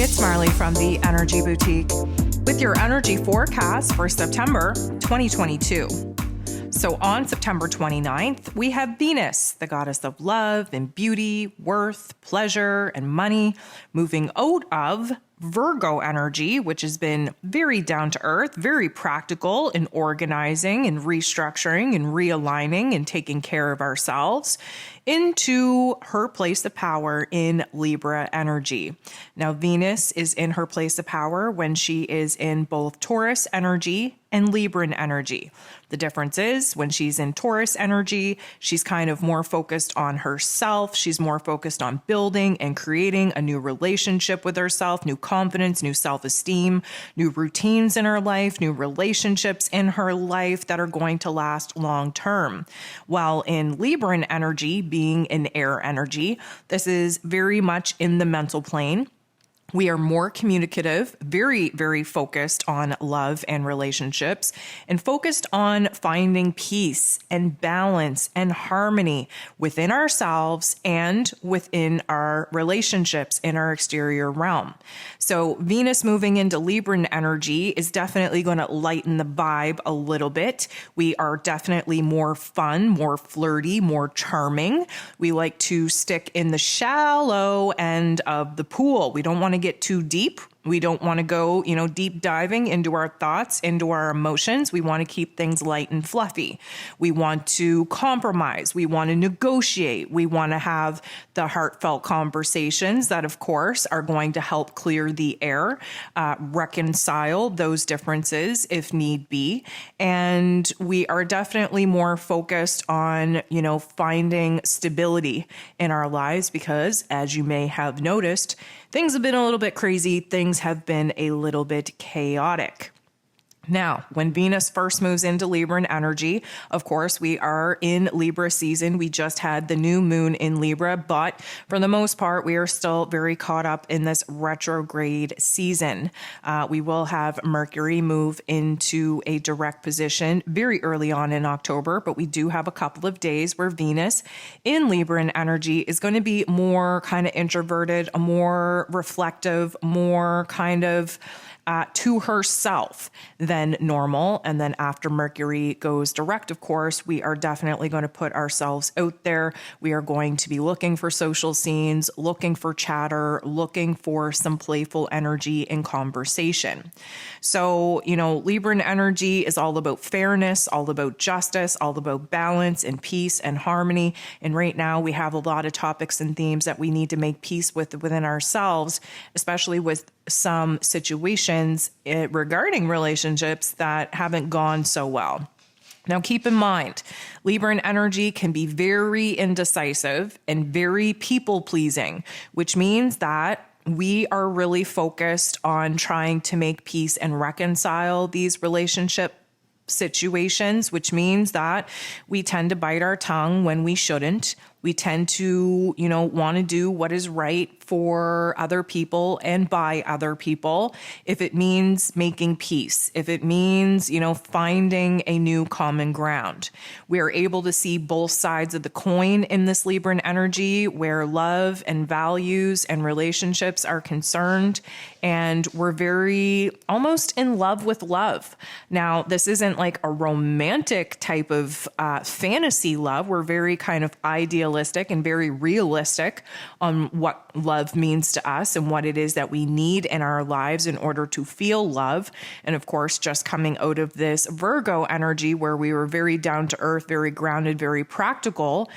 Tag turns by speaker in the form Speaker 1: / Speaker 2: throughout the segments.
Speaker 1: it's Marley from the Energy Boutique with your energy forecast for September 2022. So on September 29th, we have Venus, the goddess of love and beauty, worth, pleasure, and money, moving out of Virgo energy, which has been very down to earth, very practical in organizing and restructuring and realigning and taking care of ourselves, into her place of power in Libra energy. Now, Venus is in her place of power when she is in both Taurus energy and Libran energy. The difference is when she's in Taurus energy, she's kind of more focused on herself. She's more focused on building and creating a new relationship with herself, new confidence, new self-esteem, new routines in her life, new relationships in her life that are going to last long term. While in Libran energy, being in air energy, this is very much in the mental plane. We are more communicative, very, very focused on love and relationships, and focused on finding peace and balance and harmony within ourselves and within our relationships in our exterior realm. So Venus moving into Libran energy is definitely going to lighten the vibe a little bit. We are definitely more fun, more flirty, more charming. We like to stick in the shallow end of the pool. We don't want to get too deep. We don't want to go, deep diving into our thoughts, into our emotions. We want to keep things light and fluffy. We want to compromise. We want to negotiate. We want to have the heartfelt conversations that, of course, are going to help clear the air, reconcile those differences if need be. And we are definitely more focused on, finding stability in our lives because, as you may have noticed, things have been a little bit crazy. Things have been a little bit chaotic. Now, when Venus first moves into Libran energy, of course, we are in Libra season. We just had the new moon in Libra, but for the most part, we are still very caught up in this retrograde season. We will have Mercury move into a direct position very early on in October, but we do have a couple of days where Venus in Libran energy is going to be more kind of introverted, more reflective, more kind of to herself than normal. And then after Mercury goes direct, of course, we are definitely going to put ourselves out there. We are going to be looking for social scenes, looking for chatter, looking for some playful energy and conversation. So, Libran energy is all about fairness, all about justice, all about balance and peace and harmony. And right now we have a lot of topics and themes that we need to make peace with within ourselves, especially with some situations regarding relationships that haven't gone so well. Now, keep in mind, Libran energy can be very indecisive and very people-pleasing, which means that we are really focused on trying to make peace and reconcile these relationship situations, which means that we tend to bite our tongue when we shouldn't. We tend to, want to do what is right for other people and by other people. If it means making peace, if it means, finding a new common ground. We are able to see both sides of the coin in this Libran energy where love and values and relationships are concerned. And we're very almost in love with love. Now, this isn't like a romantic type of fantasy love. We're very kind of idealistic and very realistic on what love means to us and what it is that we need in our lives in order to feel love. And of course, just coming out of this Virgo energy where we were very down to earth, very grounded, very practical,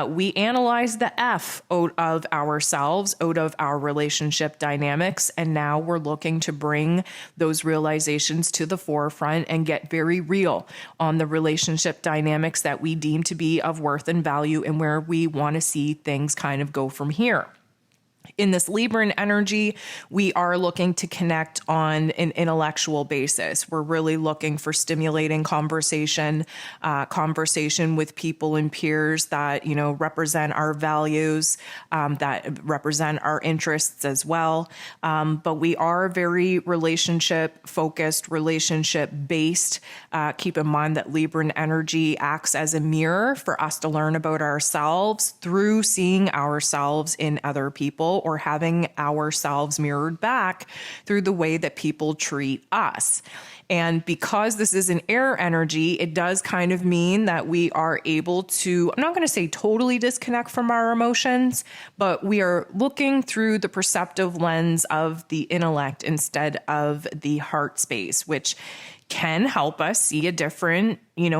Speaker 1: we analyzed the F out of ourselves, out of our relationship dynamics. And now we're looking to bring those realizations to the forefront and get very real on the relationship dynamics that we deem to be of worth and value and where we want to see things kind of go from here. In this Libran energy, we are looking to connect on an intellectual basis. We're really looking for stimulating conversation with people and peers that, represent our values, that represent our interests as well. But we are very relationship focused, relationship based. Keep in mind that Libran energy acts as a mirror for us to learn about ourselves through seeing ourselves in other people, people or having ourselves mirrored back through the way that people treat us. And because this is an air energy, it does kind of mean that we are able to, I'm not going to say totally disconnect from our emotions, but we are looking through the perceptive lens of the intellect instead of the heart space, which can help us see a different,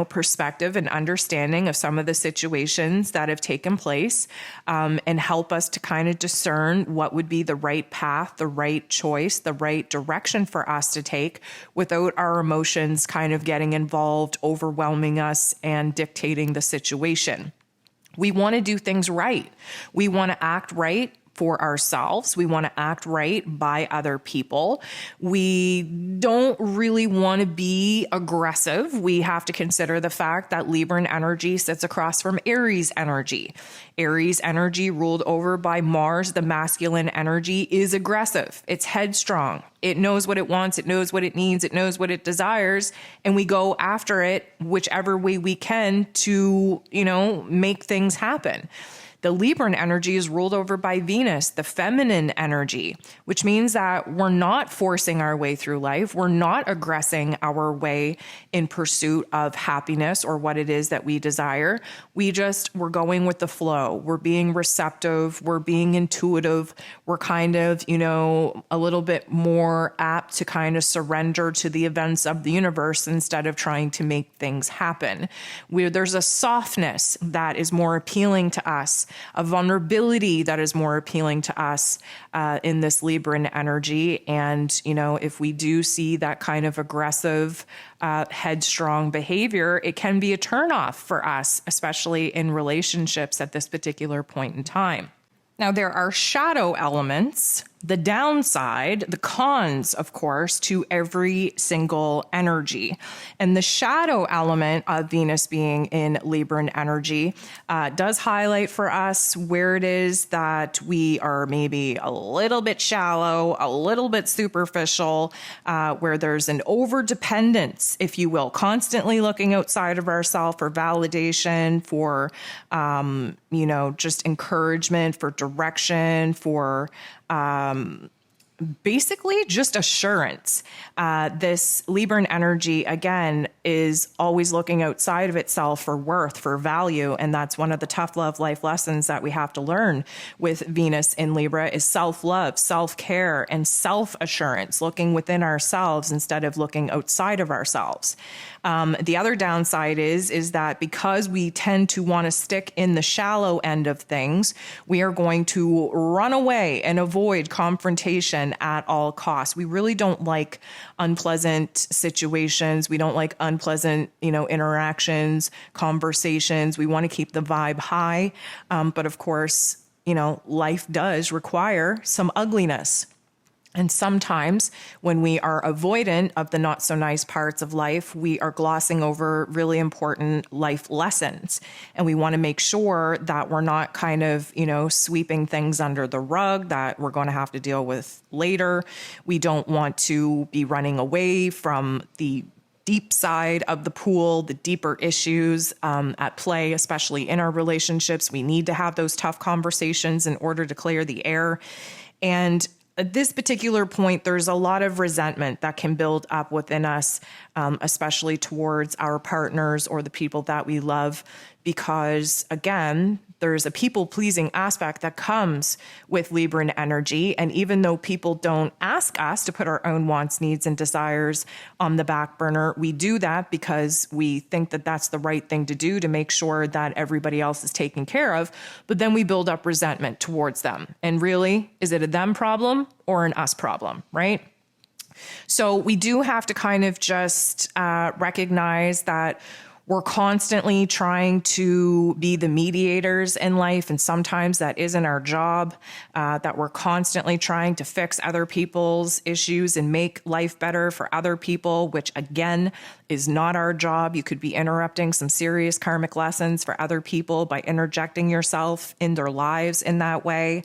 Speaker 1: perspective and understanding of some of the situations that have taken place, and help us to kind of discern what would be the right path, the right choice, the right direction for us to take without our emotions kind of getting involved, overwhelming us, and dictating the situation. We want to do things right. We want to act right for ourselves. We want to act right by other people. We don't really want to be aggressive. We have to consider the fact that Libran energy sits across from Aries energy. Aries energy, ruled over by Mars, the masculine energy, is aggressive. It's headstrong. It knows what it wants. It knows what it needs. It knows what it desires. And we go after it whichever way we can to, make things happen. The Libran energy is ruled over by Venus, the feminine energy, which means that we're not forcing our way through life. We're not aggressing our way in pursuit of happiness or what it is that we desire. We're going with the flow. We're being receptive. We're being intuitive. We're kind of, a little bit more apt to kind of surrender to the events of the universe instead of trying to make things happen. There's a softness that is more appealing to us, a vulnerability that is more appealing to us in this Libran energy. And, if we do see that kind of aggressive, headstrong behavior, it can be a turnoff for us, especially in relationships at this particular point in time. Now, there are shadow elements, the downside, the cons, of course, to every single energy. And the shadow element of Venus being in Libran energy does highlight for us where it is that we are maybe a little bit shallow, a little bit superficial, where there's an overdependence, if you will, constantly looking outside of ourselves for validation, for, just encouragement, for direction, for basically just assurance. This Libran energy, again, is always looking outside of itself for worth, for value. And that's one of the tough love life lessons that we have to learn with Venus in Libra is self-love, self-care, and self-assurance, looking within ourselves instead of looking outside of ourselves. The other downside is that because we tend to want to stick in the shallow end of things, we are going to run away and avoid confrontation at all costs. We really don't like unpleasant situations. We don't like unpleasant, interactions, conversations. We want to keep the vibe high. But of course, life does require some ugliness. And sometimes when we are avoidant of the not so nice parts of life, we are glossing over really important life lessons. And we want to make sure that we're not kind of, sweeping things under the rug that we're going to have to deal with later. We don't want to be running away from the deep side of the pool, the deeper issues at play, especially in our relationships. We need to have those tough conversations in order to clear the air. And at this particular point, there's a lot of resentment that can build up within us, especially towards our partners or the people that we love, because again, there's a people-pleasing aspect that comes with Libran energy. And even though people don't ask us to put our own wants, needs, and desires on the back burner, we do that because we think that that's the right thing to do to make sure that everybody else is taken care of. But then we build up resentment towards them. And really, is it a them problem or an us problem, right? So we do have to kind of just recognize that we're constantly trying to be the mediators in life, and sometimes that isn't our job, that we're constantly trying to fix other people's issues and make life better for other people, which again is not our job. You could be interrupting some serious karmic lessons for other people by interjecting yourself in their lives in that way.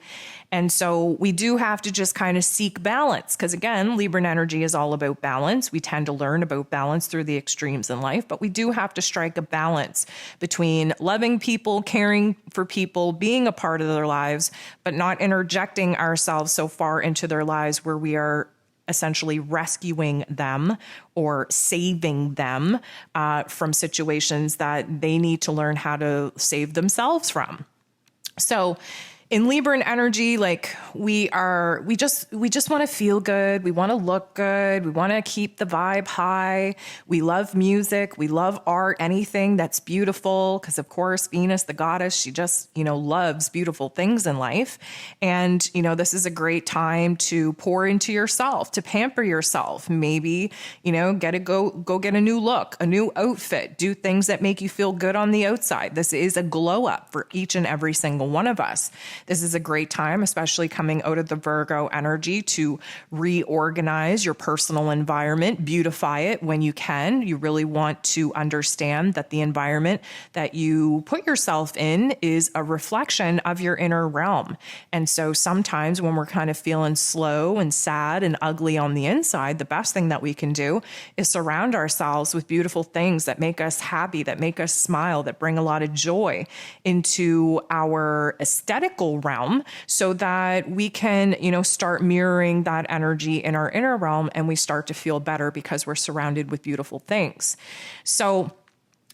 Speaker 1: And so we do have to just kind of seek balance because, again, Libran energy is all about balance. We tend to learn about balance through the extremes in life, but we do have to strike a balance between loving people, caring for people, being a part of their lives, but not interjecting ourselves so far into their lives where we are essentially rescuing them or saving them from situations that they need to learn how to save themselves from. So in Libran energy, like we just want to feel good. We want to look good. We want to keep the vibe high. We love music. We love art, anything that's beautiful. Because of course, Venus, the goddess, she just, loves beautiful things in life. And, this is a great time to pour into yourself, to pamper yourself. Maybe, go get a new look, a new outfit, do things that make you feel good on the outside. This is a glow up for each and every single one of us. This is a great time, especially coming out of the Virgo energy, to reorganize your personal environment, beautify it when you can. You really want to understand that the environment that you put yourself in is a reflection of your inner realm. And so sometimes when we're kind of feeling slow and sad and ugly on the inside, the best thing that we can do is surround ourselves with beautiful things that make us happy, that make us smile, that bring a lot of joy into our aesthetical realm, so that we can, start mirroring that energy in our inner realm, and we start to feel better because we're surrounded with beautiful things. So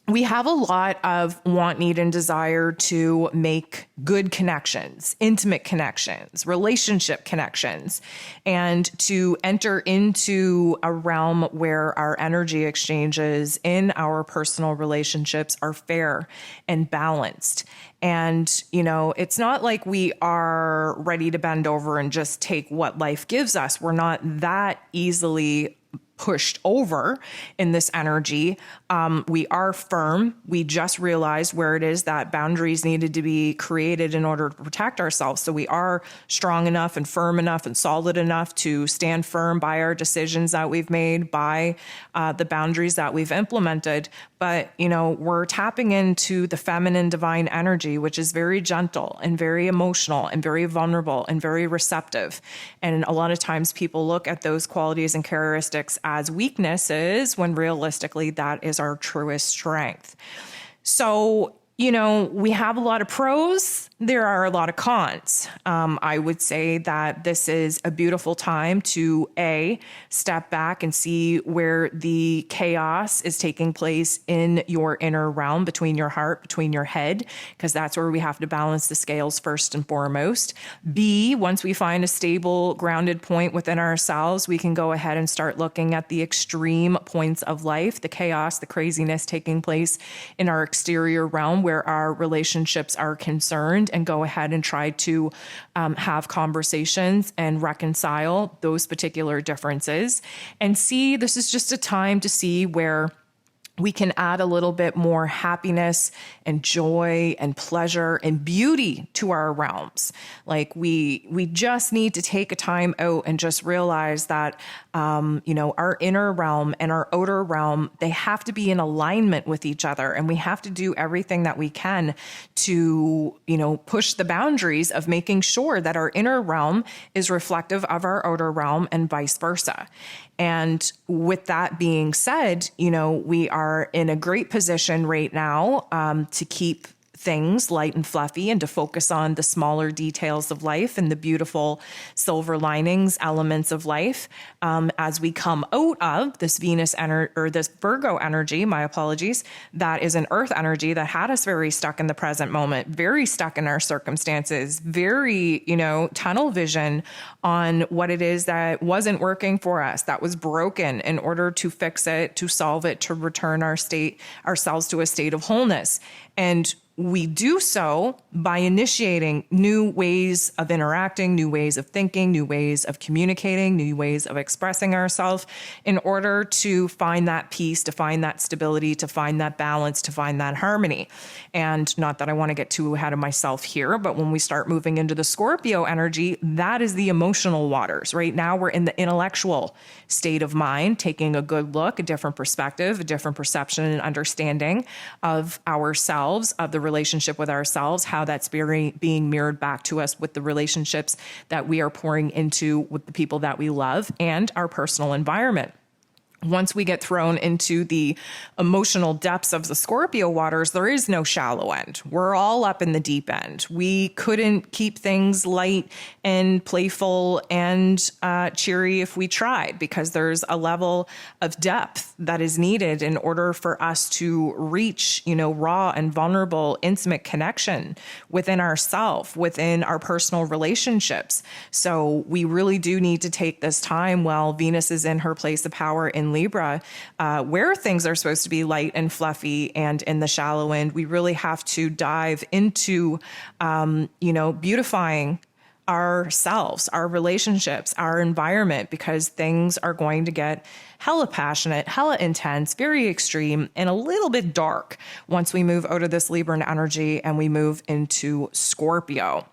Speaker 1: we have a lot of want, need, and desire to make good connections, intimate connections, relationship connections, and to enter into a realm where our energy exchanges in our personal relationships are fair and balanced. And, it's not like we are ready to bend over and just take what life gives us. We're not that easily pushed over in this energy. We are firm. We just realized where it is that boundaries needed to be created in order to protect ourselves. So we are strong enough and firm enough and solid enough to stand firm by our decisions that we've made, by the boundaries that we've implemented. But, we're tapping into the feminine divine energy, which is very gentle and very emotional and very vulnerable and very receptive. And a lot of times people look at those qualities and characteristics as weaknesses, when realistically that is our truest strength. So, we have a lot of pros. There are a lot of cons. I would say that this is a beautiful time to step back and see where the chaos is taking place in your inner realm, between your heart, between your head, because that's where we have to balance the scales first and foremost. B, once we find a stable, grounded point within ourselves, we can go ahead and start looking at the extreme points of life, the chaos, the craziness taking place in our exterior realm, where our relationships are concerned, and go ahead and try to have conversations and reconcile those particular differences. And see, this is just a time to see where we can add a little bit more happiness and joy and pleasure and beauty to our realms. Like we just need to take a time out and just realize that, our inner realm and our outer realm, they have to be in alignment with each other. And we have to do everything that we can to, push the boundaries of making sure that our inner realm is reflective of our outer realm and vice versa. And with that being said, we are in a great position right now to keep things light and fluffy and to focus on the smaller details of life and the beautiful silver linings, elements of life, as we come out of this Venus energy, or this Virgo energy, my apologies, that is an earth energy that had us very stuck in the present moment, very stuck in our circumstances, very, tunnel vision on what it is that wasn't working for us, that was broken, in order to fix it, to solve it, to return ourselves to a state of wholeness. And we do so by initiating new ways of interacting, new ways of thinking, new ways of communicating, new ways of expressing ourselves, in order to find that peace, to find that stability, to find that balance, to find that harmony. And not that I want to get too ahead of myself here, but when we start moving into the Scorpio energy, that is the emotional waters. Right now, we're in the intellectual state of mind, taking a good look, a different perspective, a different perception and understanding of ourselves, of the relationship with ourselves, how that's being mirrored back to us with the relationships that we are pouring into with the people that we love and our personal environment. Once we get thrown into the emotional depths of the Scorpio waters, there is no shallow end. We're all up in the deep end. We couldn't keep things light and playful and cheery if we tried, because there's a level of depth that is needed in order for us to reach, raw and vulnerable, intimate connection within ourselves, within our personal relationships. So we really do need to take this time while Venus is in her place of power in Libra, where things are supposed to be light and fluffy and in the shallow end. We really have to dive into, beautifying ourselves, our relationships, our environment, because things are going to get hella passionate, hella intense, very extreme, and a little bit dark once we move out of this Libran energy and we move into Scorpio.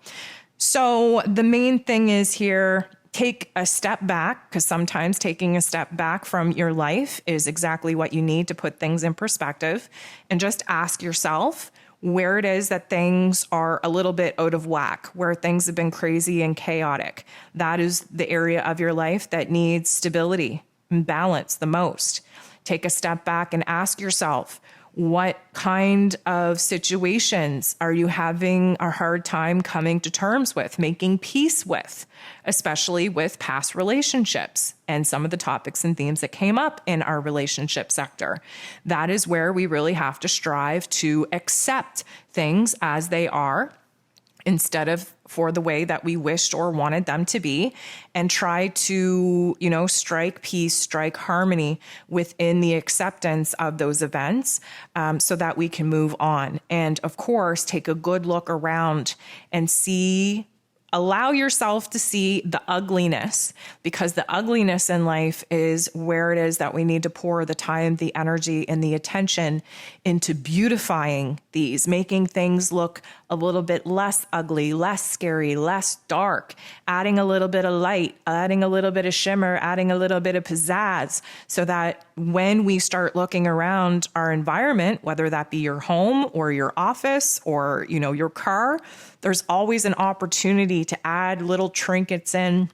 Speaker 1: So the main thing is here, take a step back, because sometimes taking a step back from your life is exactly what you need to put things in perspective, and just ask yourself where it is that things are a little bit out of whack, where things have been crazy and chaotic. That is the area of your life that needs stability and balance the most. Take a step back and ask yourself, what kind of situations are you having a hard time coming to terms with, making peace with, especially with past relationships and some of the topics and themes that came up in our relationship sector? That is where we really have to strive to accept things as they are, instead of for the way that we wished or wanted them to be, and try to, strike peace, strike harmony within the acceptance of those events, so that we can move on. And of course, take a good look around and allow yourself to see the ugliness, because the ugliness in life is where it is that we need to pour the time, the energy, and the attention into beautifying these, making things look a little bit less ugly, less scary, less dark, adding a little bit of light, adding a little bit of shimmer, adding a little bit of pizzazz, so that when we start looking around our environment, whether that be your home or your office or, your car, there's always an opportunity to add little trinkets in,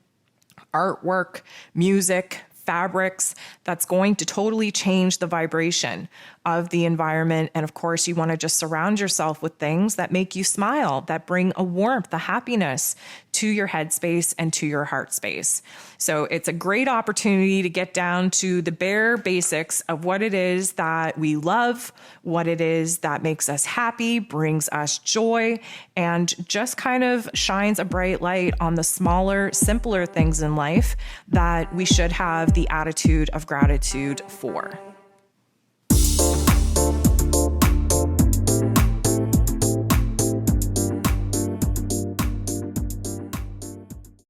Speaker 1: artwork, music, fabrics, that's going to totally change the vibration of the environment. And of course, you want to just surround yourself with things that make you smile, that bring a warmth, a happiness to your headspace and to your heart space. So it's a great opportunity to get down to the bare basics of what it is that we love, what it is that makes us happy, brings us joy, and just kind of shines a bright light on the smaller, simpler things in life that we should have the attitude of gratitude for.